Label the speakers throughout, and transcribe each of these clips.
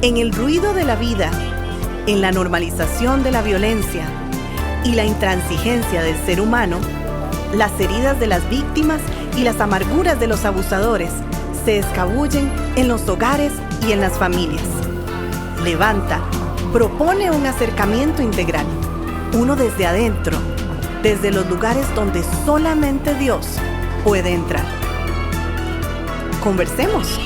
Speaker 1: En el ruido de la vida, en la normalización de la violencia y la intransigencia del ser humano, las heridas de las víctimas y las amarguras de los abusadores se escabullen en los hogares y en las familias. Levanta propone un acercamiento integral, uno desde adentro, desde los lugares donde solamente Dios puede entrar. Conversemos.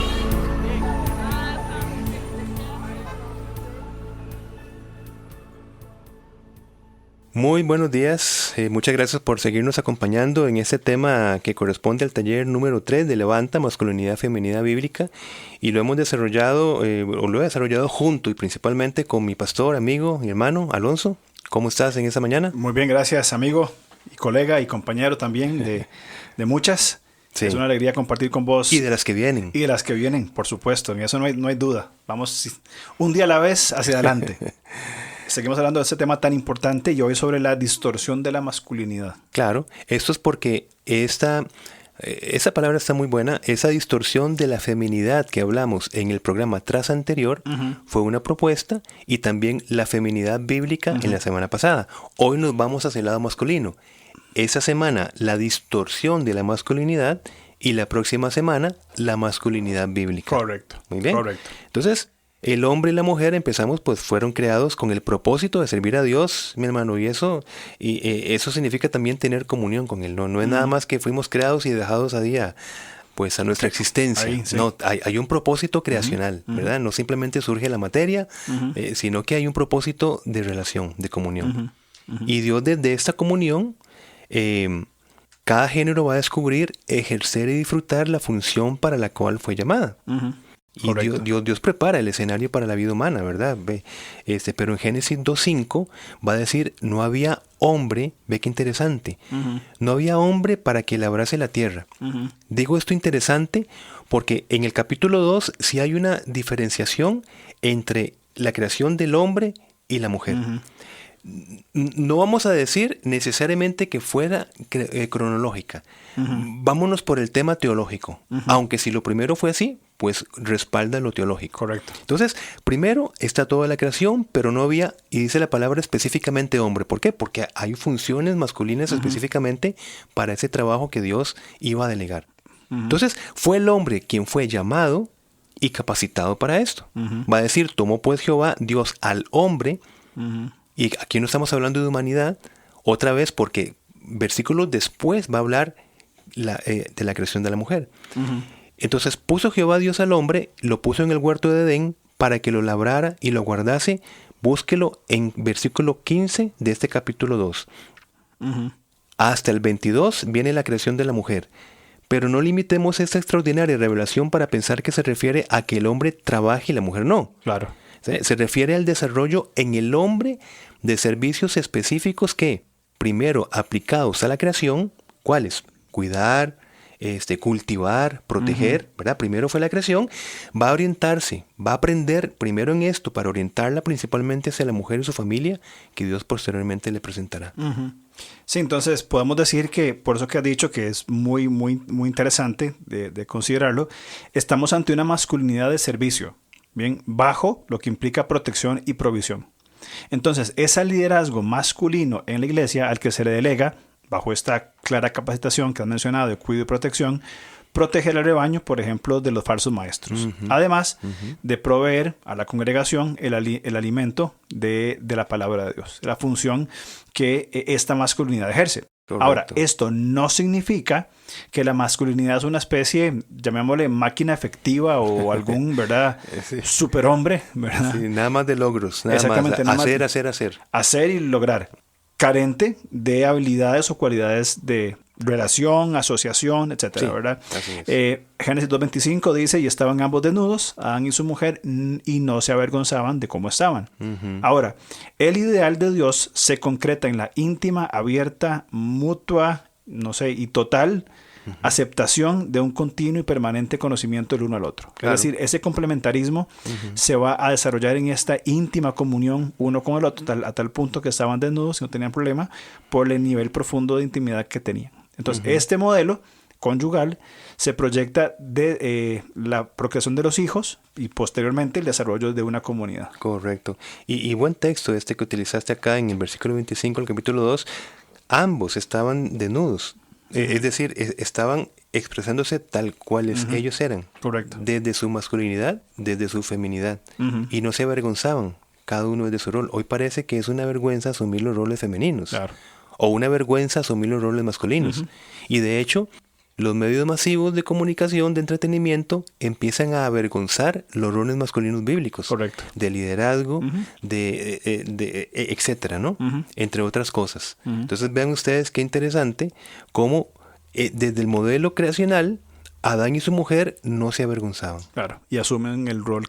Speaker 2: Muy buenos días, muchas gracias por seguirnos acompañando en este tema que corresponde al taller número 3 de Levanta, Masculinidad Femenina Bíblica, y lo hemos desarrollado, o lo he desarrollado junto y principalmente con mi pastor, amigo y hermano Alonso. ¿Cómo estás en esta mañana?
Speaker 3: Muy bien, gracias, amigo y colega y compañero también de muchas. Sí. Es una alegría compartir con vos.
Speaker 2: Y de las que vienen.
Speaker 3: Y de las que vienen, por supuesto, en eso no hay duda. Vamos un día a la vez hacia adelante. Seguimos hablando de este tema tan importante y hoy sobre la distorsión de la masculinidad.
Speaker 2: Claro, esto es porque esa palabra está muy buena. Esa distorsión de la feminidad que hablamos en el programa tras anterior fue una propuesta, y también la feminidad bíblica en la semana pasada. Hoy nos vamos hacia el lado masculino. Esa semana la distorsión de la masculinidad y la próxima semana la masculinidad bíblica.
Speaker 3: Correcto.
Speaker 2: Muy bien.
Speaker 3: Correcto.
Speaker 2: Entonces, el hombre y la mujer fueron creados con el propósito de servir a Dios, mi hermano, y eso significa también tener comunión con Él. No es nada más que fuimos creados y dejados a nuestra existencia. Ahí, sí. No, hay un propósito creacional, ¿verdad? No simplemente surge la materia, sino que hay un propósito de relación, de comunión. Y Dios, desde esta comunión, cada género va a descubrir, ejercer y disfrutar la función para la cual fue llamada. Y Dios prepara el escenario para la vida humana, ¿verdad? Pero en Génesis 2.5 va a decir, no había hombre, ve qué interesante, no había hombre para que labrase la tierra. Digo esto interesante porque en el capítulo 2 sí hay una diferenciación entre la creación del hombre y la mujer. No vamos a decir necesariamente que fuera cronológica. Vámonos por el tema teológico. Aunque si lo primero fue así, pues respalda lo teológico.
Speaker 3: Correcto.
Speaker 2: Entonces, primero está toda la creación, pero no había, y dice la palabra específicamente hombre. ¿Por qué? Porque hay funciones masculinas específicamente para ese trabajo que Dios iba a delegar. Entonces, fue el hombre quien fue llamado y capacitado para esto. Va a decir, tomó pues Jehová Dios al hombre. Y aquí no estamos hablando de humanidad, otra vez, porque versículos después va a hablar de la creación de la mujer. Entonces puso Jehová Dios al hombre, lo puso en el huerto de Edén para que lo labrara y lo guardase. Búsquelo en versículo 15 de este capítulo 2. Hasta el 22 viene la creación de la mujer. Pero no limitemos esta extraordinaria revelación para pensar que se refiere a que el hombre trabaje y la mujer no.
Speaker 3: Claro.
Speaker 2: Se refiere al desarrollo en el hombre de servicios específicos que, primero aplicados a la creación, ¿cuáles? Cuidar, cultivar, proteger, ¿verdad? Primero fue la creación, va a orientarse, va a aprender primero en esto para orientarla principalmente hacia la mujer y su familia, que Dios posteriormente le presentará.
Speaker 3: Sí, entonces podemos decir que, por eso que has dicho que es muy, muy, muy interesante de considerarlo, estamos ante una masculinidad de servicio. Bien, bajo lo que implica protección y provisión. Entonces, ese liderazgo masculino en la iglesia al que se le delega, bajo esta clara capacitación que has mencionado de cuidado y protección, protege el rebaño, por ejemplo, de los falsos maestros. Además de proveer a la congregación el alimento de la palabra de Dios, la función que esta masculinidad ejerce. Correcto. Ahora, esto no significa que la masculinidad es una especie, llamémosle máquina efectiva o algún, ¿verdad?
Speaker 2: Sí.
Speaker 3: Superhombre, ¿verdad?
Speaker 2: Sí, nada más de logros, nada más. Hacer.
Speaker 3: Hacer y lograr. Carente de habilidades o cualidades de relación, asociación, etcétera, sí, ¿verdad? Génesis 2.25 dice, y estaban ambos desnudos, Adán y su mujer, y no se avergonzaban de cómo estaban. Ahora, el ideal de Dios se concreta en la íntima, abierta, mutua, y total aceptación de un continuo y permanente conocimiento del uno al otro. Claro. Es decir, ese complementarismo se va a desarrollar en esta íntima comunión uno con el otro, a tal punto que estaban desnudos y no tenían problema por el nivel profundo de intimidad que tenían. Entonces, este modelo conyugal se proyecta de la procreación de los hijos y posteriormente el desarrollo de una comunidad.
Speaker 2: Correcto. Y buen texto este que utilizaste acá en el versículo 25 del capítulo 2. Ambos estaban desnudos. Es decir, estaban expresándose tal cuales ellos eran.
Speaker 3: Correcto.
Speaker 2: Desde su masculinidad, desde su feminidad. Y no se avergonzaban, cada uno de su rol. Hoy parece que es una vergüenza asumir los roles femeninos.
Speaker 3: Claro.
Speaker 2: O una vergüenza asumir los roles masculinos. Y de hecho, los medios masivos de comunicación, de entretenimiento, empiezan a avergonzar los roles masculinos bíblicos.
Speaker 3: Correcto.
Speaker 2: De liderazgo, de etcétera, ¿no? Entre otras cosas. Entonces vean ustedes qué interesante cómo desde el modelo creacional, Adán y su mujer no se avergonzaban.
Speaker 3: Claro, y asumen el rol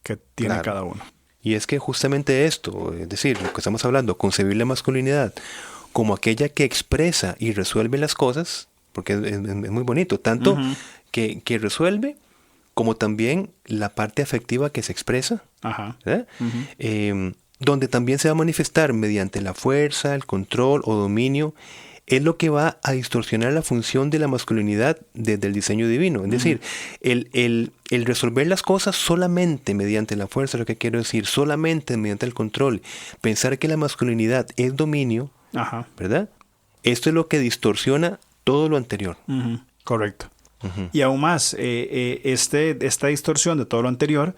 Speaker 3: que tiene cada uno.
Speaker 2: Y es que justamente esto, es decir, lo que estamos hablando, concebir la masculinidad como aquella que expresa y resuelve las cosas, porque es muy bonito, tanto que resuelve como también la parte afectiva que se expresa, donde también se va a manifestar mediante la fuerza, el control o dominio, es lo que va a distorsionar la función de la masculinidad desde el diseño divino. Es decir, el resolver las cosas solamente mediante la fuerza, lo que quiero decir, solamente mediante el control, pensar que la masculinidad es dominio, ¿verdad? Esto es lo que distorsiona todo lo anterior.
Speaker 3: Correcto. Y aún más, esta distorsión de todo lo anterior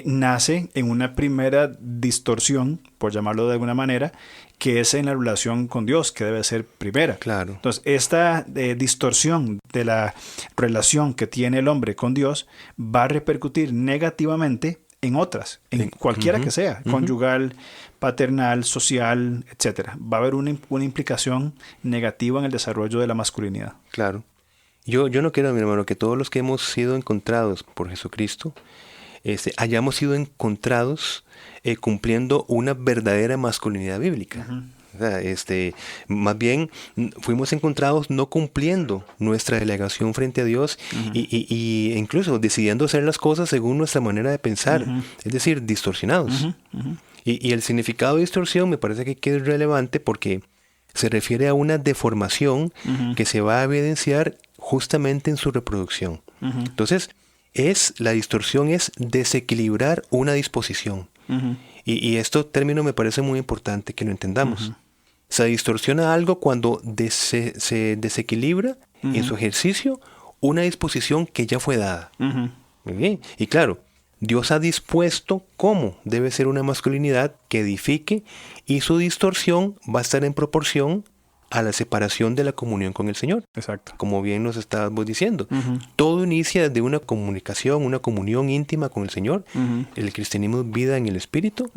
Speaker 3: nace en una primera distorsión, por llamarlo de alguna manera, que es en la relación con Dios, que debe ser primera.
Speaker 2: Claro.
Speaker 3: Entonces, esta distorsión de la relación que tiene el hombre con Dios va a repercutir negativamente en otras, en cualquiera que sea, conyugal, paternal, social, etcétera. Va a haber una implicación negativa en el desarrollo de la masculinidad.
Speaker 2: Claro. Yo no quiero, mi hermano, que todos los que hemos sido encontrados por Jesucristo hayamos sido encontrados cumpliendo una verdadera masculinidad bíblica. O sea, más bien fuimos encontrados no cumpliendo nuestra delegación frente a Dios y incluso decidiendo hacer las cosas según nuestra manera de pensar, es decir, distorsionados. Y el significado de distorsión me parece que es relevante porque se refiere a una deformación que se va a evidenciar justamente en su reproducción. Entonces, la distorsión es desequilibrar una disposición. Y este término me parece muy importante que lo entendamos. Se distorsiona algo cuando se desequilibra en su ejercicio una disposición que ya fue dada. Muy bien. Y claro, Dios ha dispuesto cómo debe ser una masculinidad que edifique y su distorsión va a estar en proporción a la separación de la comunión con el Señor.
Speaker 3: Exacto.
Speaker 2: Como bien nos estábamos diciendo. Todo inicia desde una comunicación, una comunión íntima con el Señor. El cristianismo es vida en el Espíritu.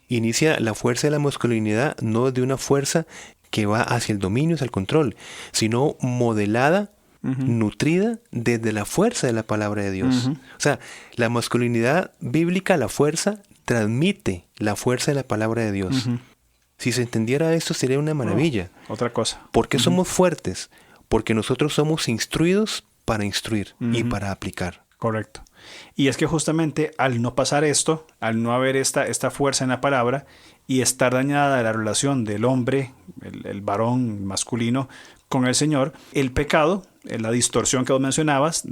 Speaker 2: Inicia la fuerza de la masculinidad no de una fuerza que va hacia el dominio, hacia el control, sino modelada, nutrida desde la fuerza de la palabra de Dios. O sea, la masculinidad bíblica, la fuerza, transmite la fuerza de la palabra de Dios. Si se entendiera esto sería una maravilla.
Speaker 3: Otra cosa.
Speaker 2: ¿Por qué somos fuertes? Porque nosotros somos instruidos para instruir y para aplicar.
Speaker 3: Correcto. Y es que justamente al no pasar esto, al no haber esta fuerza en la palabra y estar dañada la relación del hombre, el varón masculino, con el Señor, el pecado, la distorsión que vos mencionabas,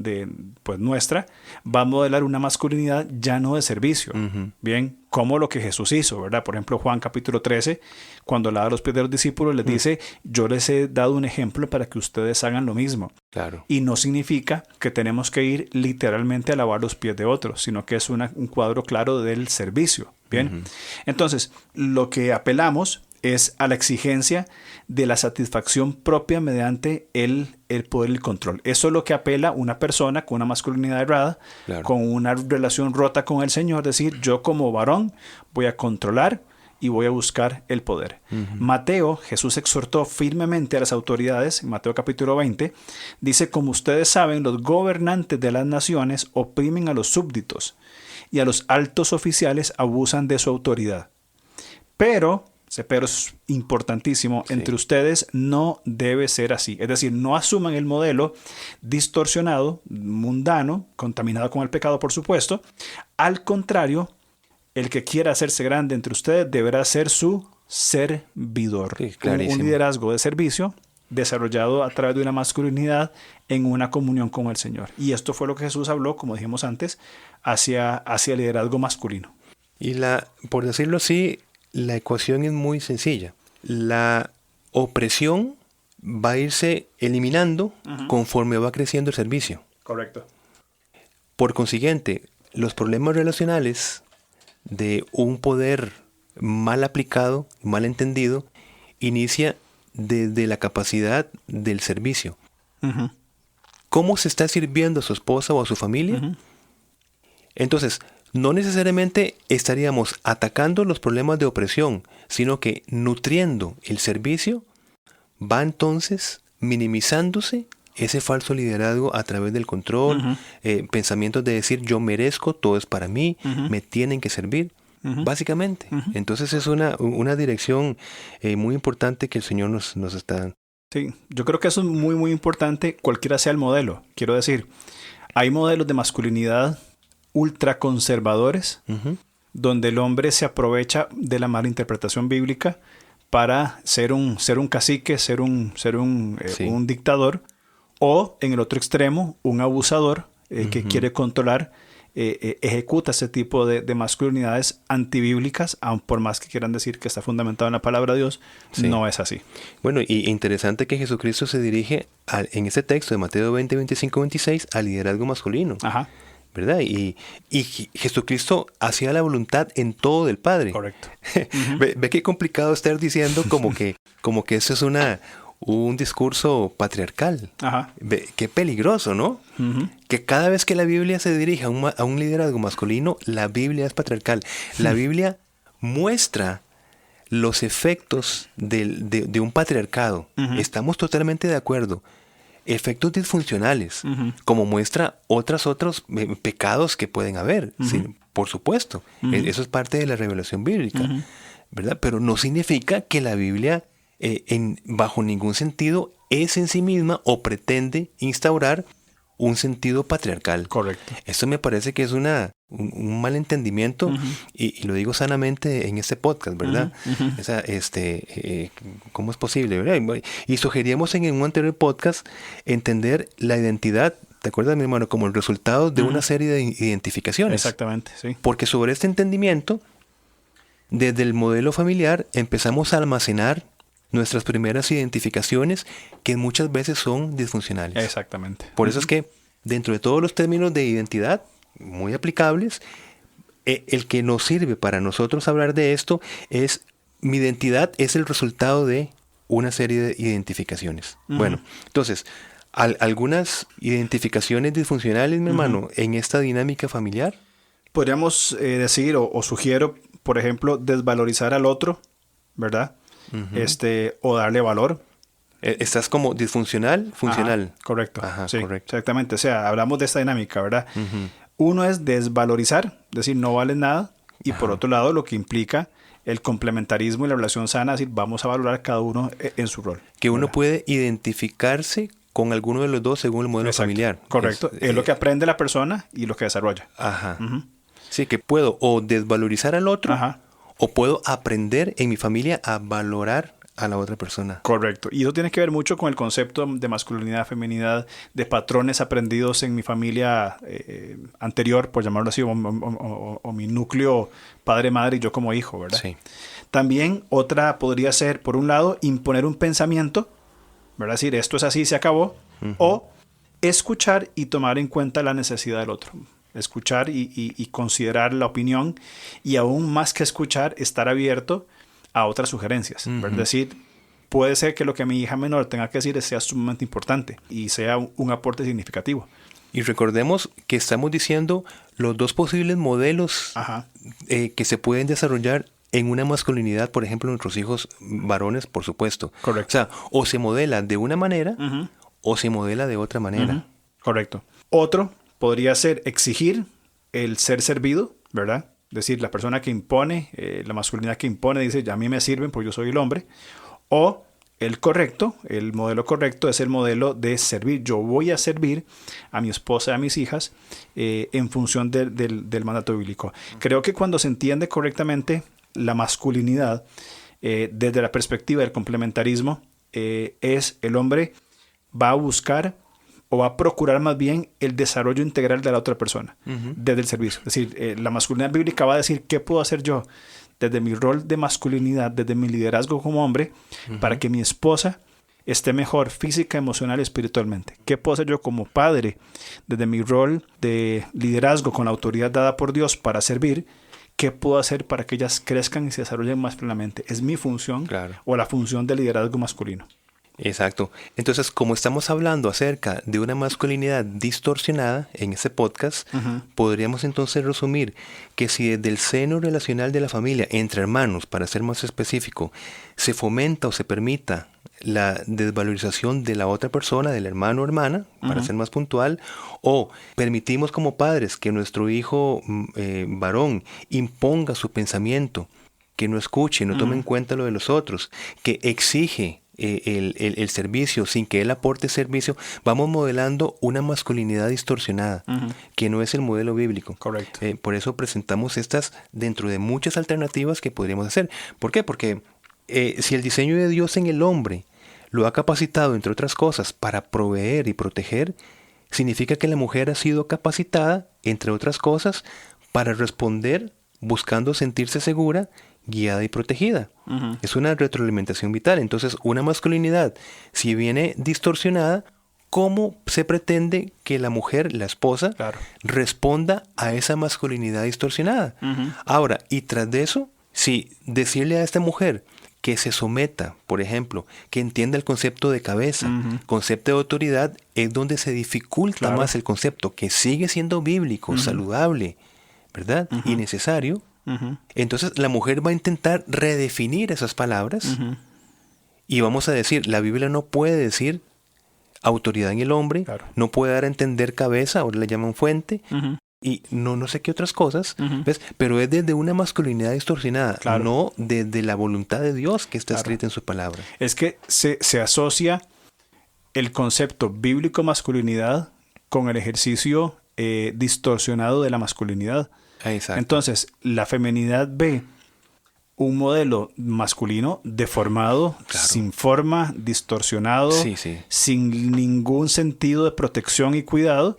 Speaker 3: pues nuestra, va a modelar una masculinidad ya no de servicio. Bien, como lo que Jesús hizo, ¿verdad? Por ejemplo, Juan capítulo 13, cuando lava los pies de los discípulos, les dice, yo les he dado un ejemplo para que ustedes hagan lo mismo.
Speaker 2: Claro.
Speaker 3: Y no significa que tenemos que ir literalmente a lavar los pies de otros, sino que es un cuadro claro del servicio. Bien. Entonces, lo que apelamos es a la exigencia de la satisfacción propia mediante el poder y el control. Eso es lo que apela una persona con una masculinidad errada, con una relación rota con el Señor, es decir, yo como varón voy a controlar y voy a buscar el poder. Mateo, Jesús exhortó firmemente a las autoridades, en Mateo capítulo 20, dice, como ustedes saben, los gobernantes de las naciones oprimen a los súbditos y a los altos oficiales abusan de su autoridad. Pero es importantísimo, entre ustedes no debe ser así. Es decir, no asuman el modelo distorsionado, mundano, contaminado con el pecado, por supuesto. Al contrario, el que quiera hacerse grande entre ustedes deberá ser su servidor.
Speaker 2: Sí,
Speaker 3: un liderazgo de servicio desarrollado a través de una masculinidad en una comunión con el Señor. Y esto fue lo que Jesús habló, como dijimos antes, hacia el liderazgo masculino.
Speaker 2: Y por decirlo así, la ecuación es muy sencilla. La opresión va a irse eliminando conforme va creciendo el servicio.
Speaker 3: Correcto.
Speaker 2: Por consiguiente, los problemas relacionales de un poder mal aplicado, mal entendido, inicia desde la capacidad del servicio.
Speaker 3: Uh-huh.
Speaker 2: ¿Cómo se está sirviendo a su esposa o a su familia? Uh-huh. Entonces, no necesariamente estaríamos atacando los problemas de opresión, sino que nutriendo el servicio va entonces minimizándose ese falso liderazgo a través del control, pensamientos de decir yo merezco, todo es para mí, me tienen que servir, básicamente. Entonces es una dirección muy importante que el Señor nos está dando.
Speaker 3: Sí, yo creo que eso es muy, muy importante, cualquiera sea el modelo. Quiero decir, hay modelos de masculinidad ultraconservadores, donde el hombre se aprovecha de la mala interpretación bíblica para ser un cacique, ser un dictador, o en el otro extremo, un abusador que quiere controlar, ejecuta ese tipo de masculinidades antibíblicas, aun por más que quieran decir que está fundamentado en la palabra de Dios, no es así.
Speaker 2: Bueno, y interesante que Jesucristo se dirige en este texto de Mateo 20, 25, 26 al liderazgo masculino. Ajá. ¿Verdad? Y Jesucristo hacía la voluntad en todo del Padre.
Speaker 3: Correcto.
Speaker 2: Ve qué complicado estar diciendo como que eso es un discurso patriarcal. Ajá. Qué peligroso, ¿no? Que cada vez que la Biblia se dirige a un liderazgo masculino, la Biblia es patriarcal. La Biblia muestra los efectos de un patriarcado. Estamos totalmente de acuerdo. Efectos disfuncionales, como muestra otros pecados que pueden haber, sí, por supuesto. Eso es parte de la revelación bíblica, ¿verdad? Pero no significa que la Biblia bajo ningún sentido es en sí misma o pretende instaurar un sentido patriarcal.
Speaker 3: Correcto.
Speaker 2: Esto me parece que es un malentendimiento y lo digo sanamente en este podcast, ¿verdad? O sea, ¿cómo es posible, verdad? Y sugeríamos en un anterior podcast entender la identidad, ¿te acuerdas, mi hermano? Como el resultado de una serie de identificaciones.
Speaker 3: Exactamente, sí.
Speaker 2: Porque sobre este entendimiento, desde el modelo familiar empezamos a almacenar nuestras primeras identificaciones que muchas veces son disfuncionales.
Speaker 3: Exactamente.
Speaker 2: Por eso es que dentro de todos los términos de identidad muy aplicables, el que nos sirve para nosotros hablar de esto es mi identidad es el resultado de una serie de identificaciones. Bueno, entonces, algunas identificaciones disfuncionales, mi hermano, en esta dinámica familiar.
Speaker 3: Podríamos decir o sugiero, por ejemplo, desvalorizar al otro, ¿verdad? O darle valor.
Speaker 2: ¿Estás como disfuncional, funcional?
Speaker 3: Ajá, correcto.
Speaker 2: Ajá,
Speaker 3: sí,
Speaker 2: correcto.
Speaker 3: Exactamente. O sea, hablamos de esta dinámica, ¿verdad? Uno es desvalorizar, es decir, no vale nada. Y por otro lado, lo que implica el complementarismo y la relación sana, es decir, vamos a valorar cada uno en su rol.
Speaker 2: Que uno puede identificarse con alguno de los dos según el modelo familiar.
Speaker 3: Correcto. Es lo que aprende la persona y lo que desarrolla.
Speaker 2: Ajá. Sí, que puedo o desvalorizar al otro, o puedo aprender en mi familia a valorar a la otra persona.
Speaker 3: Correcto. Y eso tiene que ver mucho con el concepto de masculinidad, feminidad, de patrones aprendidos en mi familia anterior, por llamarlo así, o mi núcleo padre, madre y yo como hijo, ¿verdad?
Speaker 2: Sí.
Speaker 3: También otra podría ser, por un lado, imponer un pensamiento, ¿verdad? Es decir, esto es así, se acabó. O escuchar y tomar en cuenta la necesidad del otro. Escuchar y considerar la opinión, y aún más que escuchar, estar abierto a otras sugerencias. Es decir, puede ser que lo que mi hija menor tenga que decir sea sumamente importante y sea un aporte significativo.
Speaker 2: Y recordemos que estamos diciendo los dos posibles modelos que se pueden desarrollar en una masculinidad, por ejemplo, nuestros hijos varones, por supuesto.
Speaker 3: Correcto.
Speaker 2: O sea, o se modela de una manera o se modela de otra manera.
Speaker 3: Correcto. Otro podría ser exigir el ser servido, ¿verdad? Es decir, la persona que impone, la masculinidad que impone, dice, ya a mí me sirven porque yo soy el hombre. O el modelo correcto es el modelo de servir. Yo voy a servir a mi esposa y a mis hijas en función del mandato bíblico. Creo que cuando se entiende correctamente la masculinidad desde la perspectiva del complementarismo, es el hombre va a buscar o va a procurar más bien el desarrollo integral de la otra persona desde el servicio. Es decir, la masculinidad bíblica va a decir qué puedo hacer yo desde mi rol de masculinidad, desde mi liderazgo como hombre, para que mi esposa esté mejor física, emocional y espiritualmente. ¿Qué puedo hacer yo como padre desde mi rol de liderazgo con la autoridad dada por Dios para servir? ¿Qué puedo hacer para que ellas crezcan y se desarrollen más plenamente? Es mi función o la función de liderazgo masculino.
Speaker 2: Exacto. Entonces, como estamos hablando acerca de una masculinidad distorsionada en este podcast, podríamos entonces resumir que si desde el seno relacional de la familia, entre hermanos, para ser más específico, se fomenta o se permita la desvalorización de la otra persona, del hermano o hermana, para ser más puntual, o permitimos como padres que nuestro hijo varón imponga su pensamiento, que no escuche, no tome en cuenta lo de los otros, que exige el servicio sin que él aporte servicio, vamos modelando una masculinidad distorsionada, que no es el modelo bíblico.
Speaker 3: Correcto.
Speaker 2: Por eso presentamos estas dentro de muchas alternativas que podríamos hacer. ¿Por qué? Porque si el diseño de Dios en el hombre lo ha capacitado, entre otras cosas, para proveer y proteger, significa que la mujer ha sido capacitada, entre otras cosas, para responder buscando sentirse segura, guiada y protegida. Es una retroalimentación vital. Entonces, una masculinidad, si viene distorsionada, ¿cómo se pretende que la mujer, la esposa, responda a esa masculinidad distorsionada? Ahora, y tras de eso, si decirle a esta mujer que se someta, por ejemplo, que entienda el concepto de cabeza, concepto de autoridad, es donde se dificulta más el concepto, que sigue siendo bíblico, saludable, ¿verdad? Y necesario. Entonces la mujer va a intentar redefinir esas palabras y vamos a decir, la Biblia no puede decir autoridad en el hombre, no puede dar a entender cabeza, ahora le llaman fuente, y no sé qué otras cosas, ¿ves? Pero es desde una masculinidad distorsionada, no desde la voluntad de Dios que está escrita en su palabra. Es
Speaker 3: que se asocia el concepto bíblico masculinidad con el ejercicio distorsionado de la masculinidad.
Speaker 2: Exacto.
Speaker 3: Entonces, la feminidad ve un modelo masculino deformado, sin forma, distorsionado, sin ningún sentido de protección y cuidado,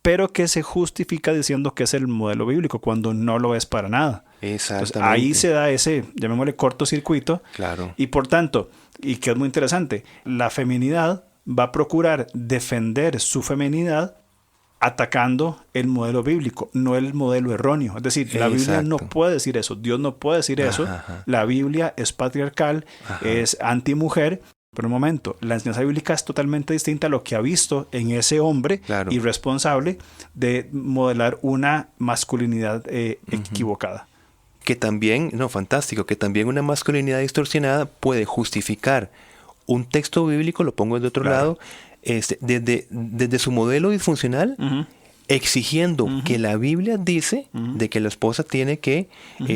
Speaker 3: pero que se justifica diciendo que es el modelo bíblico cuando no lo es para nada.
Speaker 2: Exactamente.
Speaker 3: Entonces, ahí se da ese, llamémosle cortocircuito.
Speaker 2: Claro.
Speaker 3: Y por tanto, y que es muy interesante, la feminidad va a procurar defender su feminidad atacando el modelo bíblico, no el modelo erróneo. Es decir, la Biblia no puede decir eso, Dios no puede decir eso. La Biblia es patriarcal, es antimujer. Pero un momento, la enseñanza bíblica es totalmente distinta a lo que ha visto en ese hombre irresponsable de modelar una masculinidad equivocada.
Speaker 2: Que también, fantástico, que también una masculinidad distorsionada puede justificar un texto bíblico, lo pongo de otro lado, desde su modelo disfuncional, exigiendo que la Biblia dice de que la esposa tiene que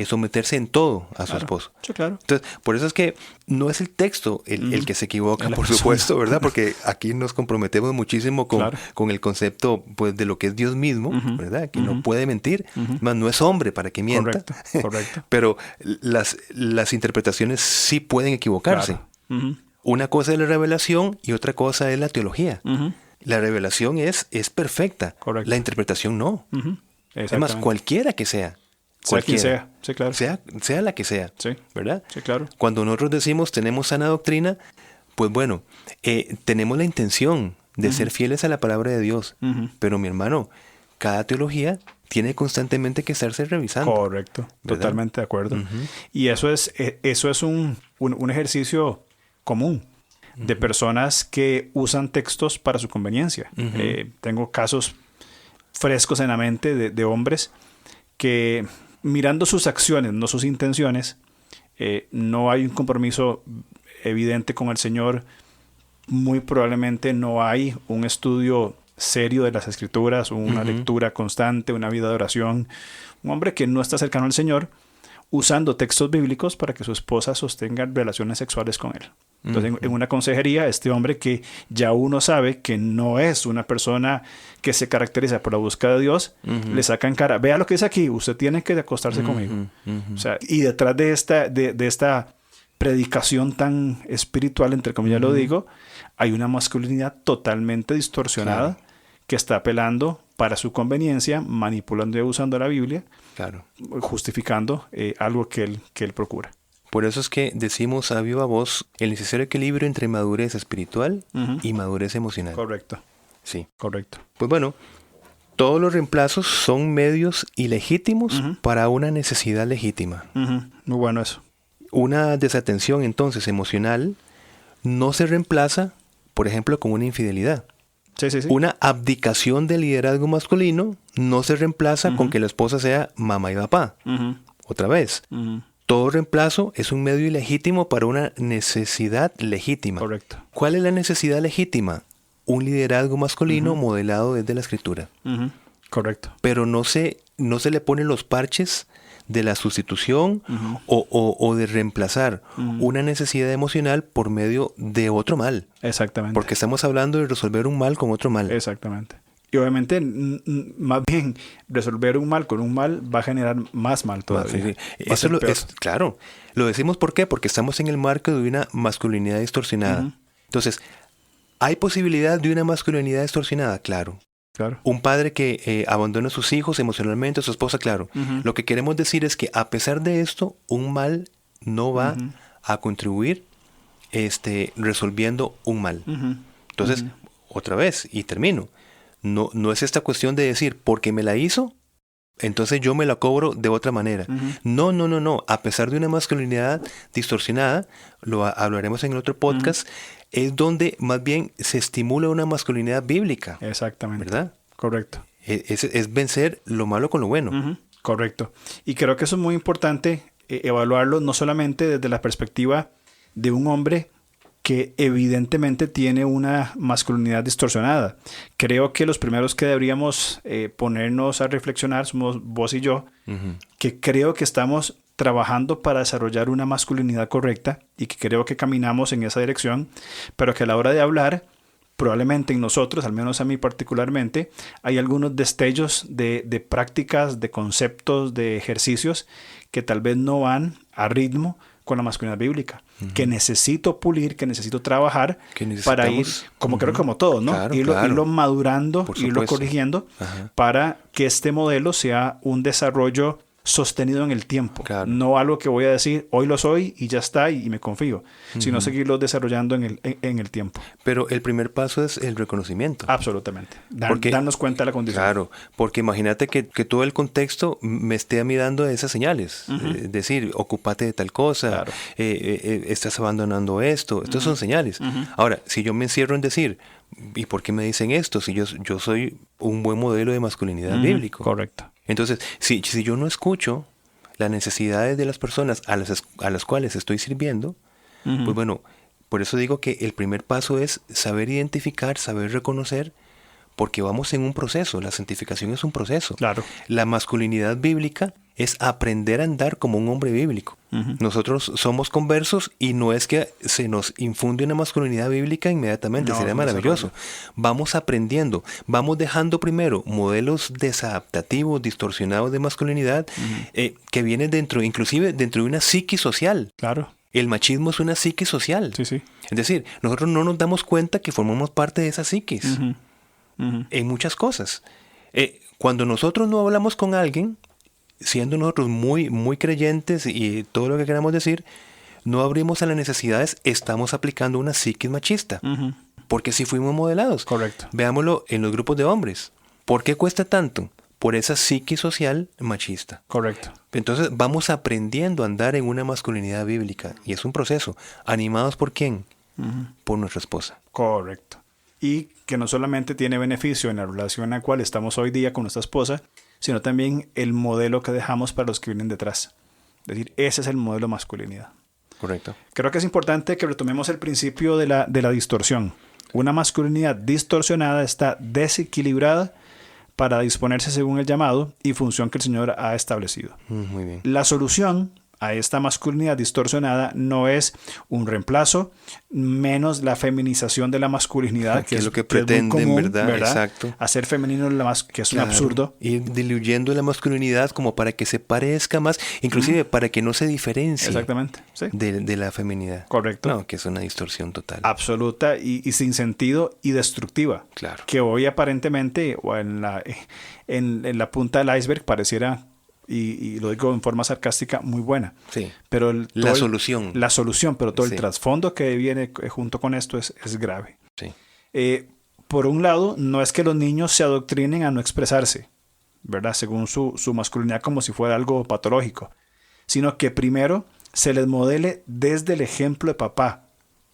Speaker 2: someterse en todo a su esposo.
Speaker 3: Sí, claro.
Speaker 2: Entonces, por eso es que no es el texto el que se equivoca, por supuesto, ¿verdad? Porque aquí nos comprometemos muchísimo con el concepto, pues, de lo que es Dios mismo, ¿verdad? Que no puede mentir, más no es hombre para que mienta.
Speaker 3: Correcto.
Speaker 2: Pero las interpretaciones sí pueden equivocarse. Una cosa es la revelación y otra cosa es la teología. La revelación es perfecta.
Speaker 3: Correcto.
Speaker 2: La interpretación no. Es más, cualquiera que sea.
Speaker 3: Sea quien sea. Sí, claro.
Speaker 2: Sea la que sea.
Speaker 3: Sí.
Speaker 2: ¿Verdad?
Speaker 3: Sí, claro.
Speaker 2: Cuando nosotros decimos tenemos sana doctrina, pues bueno, tenemos la intención de ser fieles a la palabra de Dios. Pero mi hermano, cada teología tiene constantemente que estarse revisando.
Speaker 3: Correcto. ¿Verdad? Totalmente de acuerdo. Y eso es un ejercicio común de personas que usan textos para su conveniencia. Tengo casos frescos en la mente de hombres que, mirando sus acciones, no sus intenciones, no hay un compromiso evidente con el Señor. Muy probablemente no hay un estudio serio de las Escrituras, una lectura constante, una vida de oración. Un hombre que no está cercano al Señor, usando textos bíblicos para que su esposa sostenga relaciones sexuales con él. Entonces, en una consejería, este hombre que ya uno sabe que no es una persona que se caracteriza por la búsqueda de Dios, le sacan cara. Vea lo que dice aquí, usted tiene que acostarse conmigo. O sea, y detrás de esta predicación tan espiritual, entre comillas lo digo, hay una masculinidad totalmente distorsionada que está apelando para su conveniencia, manipulando y abusando la Biblia, justificando algo que él procura.
Speaker 2: Por eso es que decimos a viva voz el necesario equilibrio entre madurez espiritual y madurez emocional.
Speaker 3: Correcto.
Speaker 2: Sí.
Speaker 3: Correcto.
Speaker 2: Pues bueno, todos los reemplazos son medios ilegítimos para una necesidad legítima.
Speaker 3: Muy bueno eso.
Speaker 2: Una desatención entonces emocional no se reemplaza, por ejemplo, con una infidelidad.
Speaker 3: Sí.
Speaker 2: Una abdicación del liderazgo masculino no se reemplaza con que la esposa sea mamá y papá. Otra vez. Todo reemplazo es un medio ilegítimo para una necesidad legítima.
Speaker 3: Correcto.
Speaker 2: ¿Cuál es la necesidad legítima? Un liderazgo masculino modelado desde la Escritura.
Speaker 3: Correcto.
Speaker 2: Pero no se le ponen los parches de la sustitución o de reemplazar una necesidad emocional por medio de otro mal.
Speaker 3: Exactamente.
Speaker 2: Porque estamos hablando de resolver un mal con otro mal.
Speaker 3: Exactamente. Y obviamente, más bien, resolver un mal con un mal va a generar más mal todavía.
Speaker 2: Sí. Eso claro. Lo decimos ¿por qué? Porque estamos en el marco de una masculinidad distorsionada. Entonces, ¿hay posibilidad de una masculinidad distorsionada? Claro. Un padre que abandona a sus hijos emocionalmente, a su esposa, claro. Lo que queremos decir es que a pesar de esto, un mal no va a contribuir resolviendo un mal. Entonces, otra vez, y termino. No es esta cuestión de decir, porque me la hizo, entonces yo me la cobro de otra manera. No. A pesar de una masculinidad distorsionada, lo hablaremos en el otro podcast, es donde más bien se estimula una masculinidad bíblica.
Speaker 3: Exactamente.
Speaker 2: ¿Verdad?
Speaker 3: Correcto.
Speaker 2: Es vencer lo malo con lo bueno.
Speaker 3: Correcto. Y creo que eso es muy importante evaluarlo no solamente desde la perspectiva de un hombre que evidentemente tiene una masculinidad distorsionada. Creo que los primeros que deberíamos ponernos a reflexionar somos vos y yo, que creo que estamos trabajando para desarrollar una masculinidad correcta y que creo que caminamos en esa dirección, pero que a la hora de hablar, probablemente en nosotros, al menos a mí particularmente, hay algunos destellos de prácticas, de conceptos, de ejercicios que tal vez no van a ritmo con la masculinidad bíblica, que necesito pulir, que necesito trabajar para ir, como creo que como todo, ¿no?
Speaker 2: Claro,
Speaker 3: irlo madurando, irlo corrigiendo, para que este modelo sea un desarrollo sostenido en el tiempo. No algo que voy a decir, hoy lo soy y ya está y me confío, sino seguirlo desarrollando en el tiempo.
Speaker 2: Pero el primer paso es el reconocimiento.
Speaker 3: Absolutamente. Darnos cuenta de la condición.
Speaker 2: Claro, porque imagínate que todo el contexto me esté a mí dando esas señales. Decir, ocúpate de tal cosa, estás abandonando esto. Estas son señales. Ahora, si yo me encierro en decir, ¿y por qué me dicen esto? Si yo soy un buen modelo de masculinidad bíblico.
Speaker 3: Correcto.
Speaker 2: Entonces, si yo no escucho las necesidades de las personas a las cuales estoy sirviendo, pues bueno, por eso digo que el primer paso es saber identificar, saber reconocer, porque vamos en un proceso. La santificación es un proceso.
Speaker 3: Claro.
Speaker 2: La masculinidad bíblica es aprender a andar como un hombre bíblico. Nosotros somos conversos y no es que se nos infunde una masculinidad bíblica inmediatamente, sería maravilloso. Vamos aprendiendo, vamos dejando primero modelos desadaptativos, distorsionados de masculinidad que vienen inclusive dentro de una psique social.
Speaker 3: Claro.
Speaker 2: El machismo es una psique social.
Speaker 3: Sí.
Speaker 2: Es decir, nosotros no nos damos cuenta que formamos parte de esa psiquis en muchas cosas. Cuando nosotros no hablamos con alguien, siendo nosotros muy, muy creyentes y todo lo que queramos decir, no abrimos a las necesidades, estamos aplicando una psiquis machista. Porque si fuimos modelados.
Speaker 3: Correcto.
Speaker 2: Veámoslo en los grupos de hombres. ¿Por qué cuesta tanto? Por esa psiquis social machista.
Speaker 3: Correcto.
Speaker 2: Entonces vamos aprendiendo a andar en una masculinidad bíblica. Y es un proceso. ¿Animados por quién? Por nuestra esposa.
Speaker 3: Correcto. Y que no solamente tiene beneficio en la relación en la cual estamos hoy día con nuestra esposa, sino también el modelo que dejamos para los que vienen detrás. Es decir, ese es el modelo de masculinidad.
Speaker 2: Correcto.
Speaker 3: Creo que es importante que retomemos el principio de la distorsión. Una masculinidad distorsionada está desequilibrada para disponerse según el llamado y función que el Señor ha establecido.
Speaker 2: Muy bien.
Speaker 3: La solución a esta masculinidad distorsionada no es un reemplazo, menos la feminización de la masculinidad,
Speaker 2: que es lo que pretenden,
Speaker 3: muy común,
Speaker 2: ¿verdad? Exacto.
Speaker 3: Hacer femenino que es un
Speaker 2: Claro.
Speaker 3: absurdo.
Speaker 2: Ir diluyendo la masculinidad como para que se parezca más, inclusive para que no se diferencie
Speaker 3: Exactamente, sí.
Speaker 2: de la feminidad.
Speaker 3: Correcto.
Speaker 2: No, que es una distorsión total.
Speaker 3: Absoluta y sin sentido y destructiva.
Speaker 2: Claro.
Speaker 3: Que hoy aparentemente, o en la punta del iceberg, pareciera, y lo digo en forma sarcástica, muy buena.
Speaker 2: Sí.
Speaker 3: Pero
Speaker 2: La solución,
Speaker 3: pero todo
Speaker 2: Sí.
Speaker 3: el trasfondo que viene junto con esto es grave.
Speaker 2: Sí.
Speaker 3: Por un lado, no es que los niños se adoctrinen a no expresarse, ¿verdad? Según su masculinidad, como si fuera algo patológico, sino que primero se les modele desde el ejemplo de papá.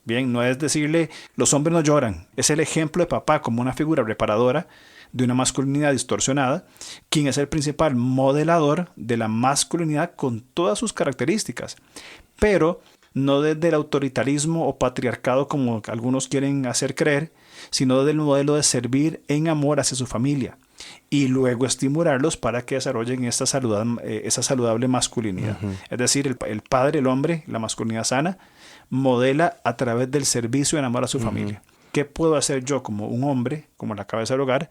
Speaker 3: Bien, no es decirle, los hombres no lloran, es el ejemplo de papá como una figura reparadora de una masculinidad distorsionada, quien es el principal modelador de la masculinidad con todas sus características, pero no desde el autoritarismo o patriarcado como algunos quieren hacer creer, sino desde el modelo de servir en amor hacia su familia y luego estimularlos para que desarrollen esa saludable masculinidad.
Speaker 2: Uh-huh.
Speaker 3: Es decir, el padre, el hombre, la masculinidad sana, modela a través del servicio en amor a su
Speaker 2: Uh-huh.
Speaker 3: familia. ¿Qué puedo hacer yo como un hombre, como la cabeza del hogar,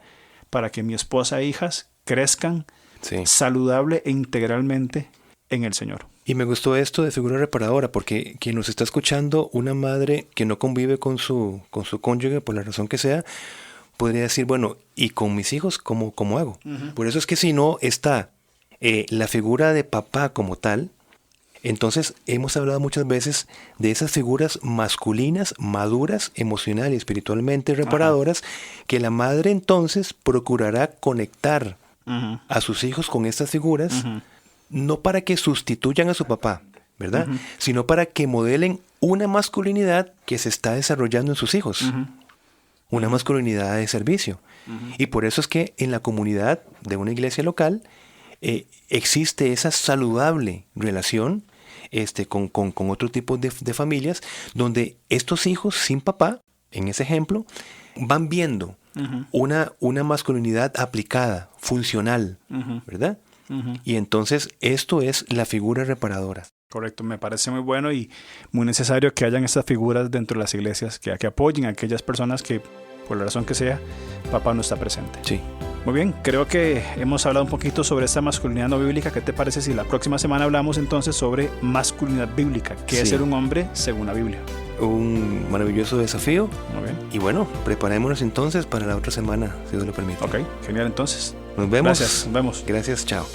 Speaker 3: para que mi esposa e hijas crezcan
Speaker 2: Sí.
Speaker 3: saludable e integralmente en el Señor?
Speaker 2: Y me gustó esto de figura reparadora, porque quien nos está escuchando, una madre que no convive con su cónyuge, por la razón que sea, podría decir, bueno, ¿y con mis hijos cómo hago?
Speaker 3: Uh-huh.
Speaker 2: Por eso es que si no está la figura de papá como tal, entonces hemos hablado muchas veces de esas figuras masculinas, maduras, emocional y espiritualmente reparadoras, que la madre entonces procurará conectar
Speaker 3: Uh-huh.
Speaker 2: a sus hijos con estas figuras,
Speaker 3: Uh-huh.
Speaker 2: no para que sustituyan a su papá, ¿verdad?
Speaker 3: Uh-huh.
Speaker 2: Sino para que modelen una masculinidad que se está desarrollando en sus hijos.
Speaker 3: Uh-huh.
Speaker 2: Una masculinidad de servicio.
Speaker 3: Uh-huh.
Speaker 2: Y por eso es que en la comunidad de una iglesia local existe esa saludable relación con otro tipo de familias, donde estos hijos sin papá, en ese ejemplo, van viendo
Speaker 3: Uh-huh.
Speaker 2: una masculinidad aplicada, funcional,
Speaker 3: Uh-huh.
Speaker 2: ¿verdad?
Speaker 3: Uh-huh.
Speaker 2: Y entonces esto es la figura reparadora.
Speaker 3: Correcto, me parece muy bueno y muy necesario que hayan estas figuras dentro de las iglesias que apoyen a aquellas personas que, por la razón que sea, papá no está presente.
Speaker 2: Sí.
Speaker 3: Muy bien, creo que hemos hablado un poquito sobre esta masculinidad no bíblica. ¿Qué te parece si la próxima semana hablamos entonces sobre masculinidad bíblica? ¿Qué es
Speaker 2: Sí.
Speaker 3: ser un hombre según la Biblia?
Speaker 2: Un maravilloso desafío.
Speaker 3: Muy bien.
Speaker 2: Y bueno, preparémonos entonces para la otra semana, si Dios lo permite.
Speaker 3: Ok, genial entonces.
Speaker 2: Nos vemos.
Speaker 3: Gracias, nos vemos.
Speaker 2: Gracias, chao.